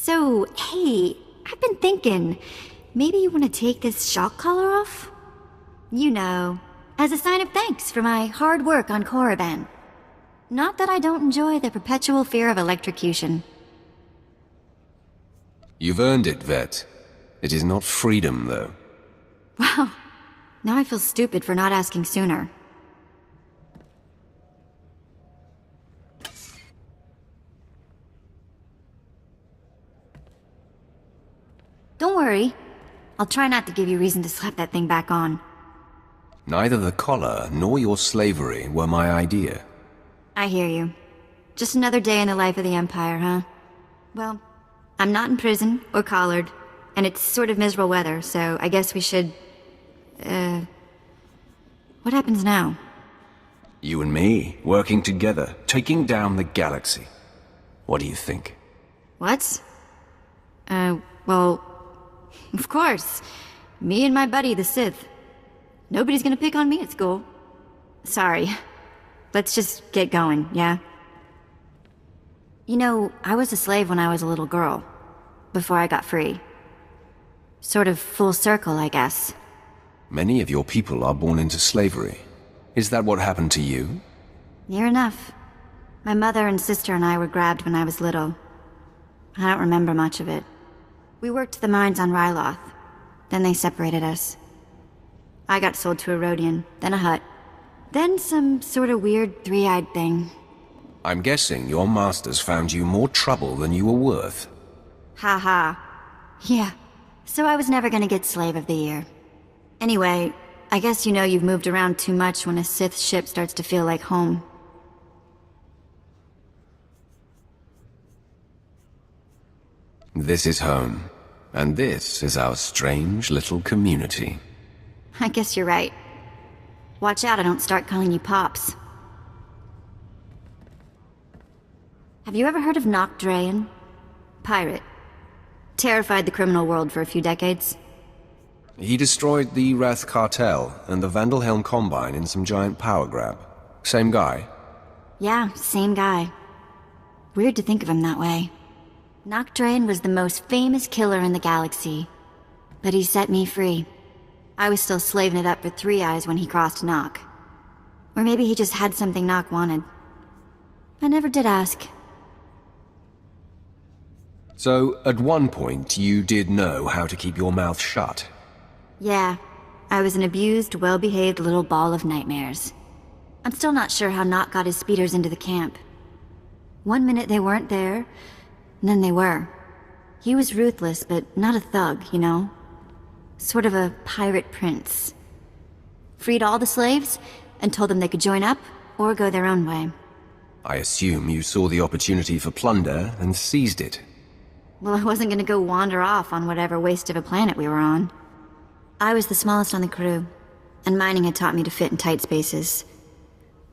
So, hey, I've been thinking, maybe you want to take this shock collar off? You know, as a sign of thanks for my hard work on Korriban. Not that I don't enjoy the perpetual fear of electrocution. You've earned it, Vette. It is not freedom, though. Wow, now I feel stupid for not asking sooner. Don't worry. I'll try not to give you reason to slap that thing back on. Neither the collar nor your slavery were my idea. I hear you. Just another day in the life of the Empire, huh? Well, I'm not in prison or collared, and it's sort of miserable weather, so I guess we should... What happens now? You and me, working together, taking down the galaxy. What do you think? What? Well... Of course. Me and my buddy, the Sith. Nobody's gonna pick on me at school. Sorry. Let's just get going, yeah? You know, I was a slave when I was a little girl. Before I got free. Sort of full circle, I guess. Many of your people are born into slavery. Is that what happened to you? Near enough. My mother and sister and I were grabbed when I was little. I don't remember much of it. We worked the mines on Ryloth. Then they separated us. I got sold to a Rhodian, then a Hutt. Then some sort of weird three-eyed thing. I'm guessing your masters found you more trouble than you were worth. Ha ha. Yeah. So I was never gonna get Slave of the Year. Anyway, I guess you know you've moved around too much when a Sith ship starts to feel like home. This is home, and this is our strange little community. I guess you're right. Watch out I don't start calling you Pops. Have you ever heard of Nock Drayen? Pirate. Terrified the criminal world for a few decades. He destroyed the Wrath Cartel and the Vandalhelm Combine in some giant power grab. Same guy? Yeah, same guy. Weird to think of him that way. Nock Drayen was the most famous killer in the galaxy. But he set me free. I was still slaving it up for Three Eyes when he crossed Nock. Or maybe he just had something Nock wanted. I never did ask. So, at one point, you did know how to keep your mouth shut? Yeah, I was an abused, well-behaved little ball of nightmares. I'm still not sure how Nock got his speeders into the camp. One minute they weren't there, and then they were. He was ruthless, but not a thug, you know? Sort of a pirate prince. Freed all the slaves, and told them they could join up, or go their own way. I assume you saw the opportunity for plunder and seized it. Well, I wasn't gonna go wander off on whatever waste of a planet we were on. I was the smallest on the crew, and mining had taught me to fit in tight spaces.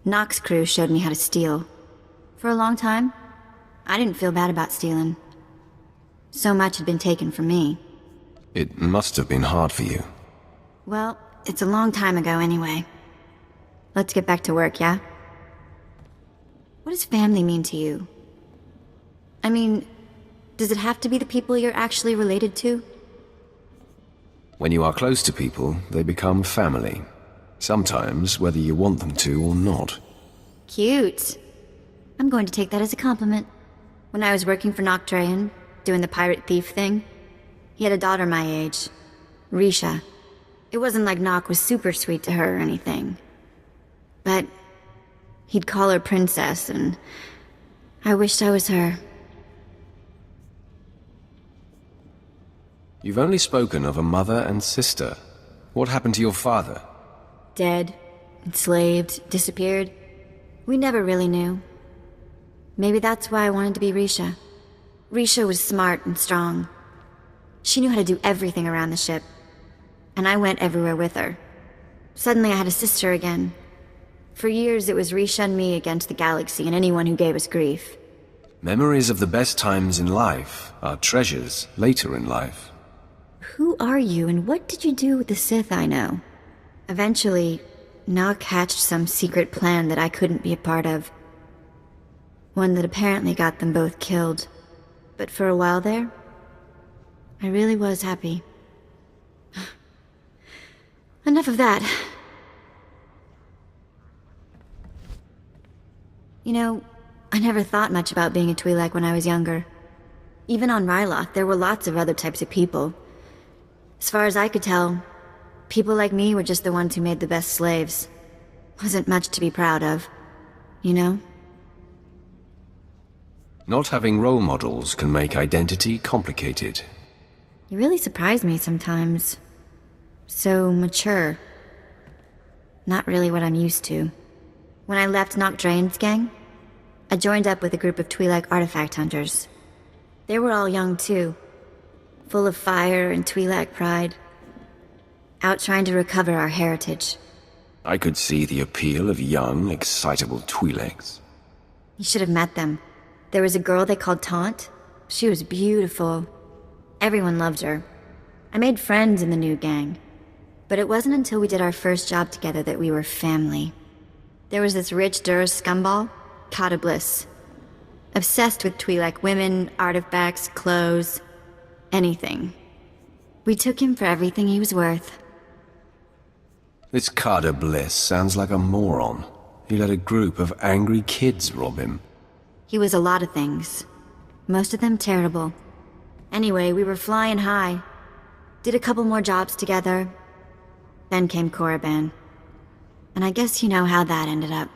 Nock's crew showed me how to steal. For a long time, I didn't feel bad about stealing. So much had been taken from me. It must have been hard for you. Well, it's a long time ago anyway. Let's get back to work, yeah? What does family mean to you? I mean, does it have to be the people you're actually related to? When you are close to people, they become family. Sometimes, whether you want them to or not. Cute. I'm going to take that as a compliment. When I was working for Nock Drayen, doing the pirate thief thing, he had a daughter my age, Risha. It wasn't like Nock was super sweet to her or anything. But he'd call her princess, and I wished I was her. You've only spoken of a mother and sister. What happened to your father? Dead, enslaved, disappeared. We never really knew. Maybe that's why I wanted to be Risha. Risha was smart and strong. She knew how to do everything around the ship. And I went everywhere with her. Suddenly I had a sister again. For years it was Risha and me against the galaxy and anyone who gave us grief. Memories of the best times in life are treasures later in life. Who are you and what did you do with the Sith I know? Eventually, Nock hatched some secret plan that I couldn't be a part of. One that apparently got them both killed. But for a while there, I really was happy. Enough of that. You know, I never thought much about being a Twi'lek when I was younger. Even on Ryloth, there were lots of other types of people. As far as I could tell, people like me were just the ones who made the best slaves. Wasn't much to be proud of, you know? Not having role models can make identity complicated. You really surprise me sometimes. So mature. Not really what I'm used to. When I left Noct Draen's gang, I joined up with a group of Twi'lek artifact hunters. They were all young too, full of fire and Twi'lek pride, out trying to recover our heritage. I could see the appeal of young, excitable Twi'leks. You should have met them. There was a girl they called Taunt. She was beautiful. Everyone loved her. I made friends in the new gang. But it wasn't until we did our first job together that we were family. There was this rich Durrus scumball, Kata Bliss. Obsessed with Twi'lek women, artifacts, clothes, anything. We took him for everything he was worth. This Kata Bliss sounds like a moron. He let a group of angry kids rob him. He was a lot of things. Most of them terrible. Anyway, we were flying high. Did a couple more jobs together. Then came Korriban. And I guess you know how that ended up.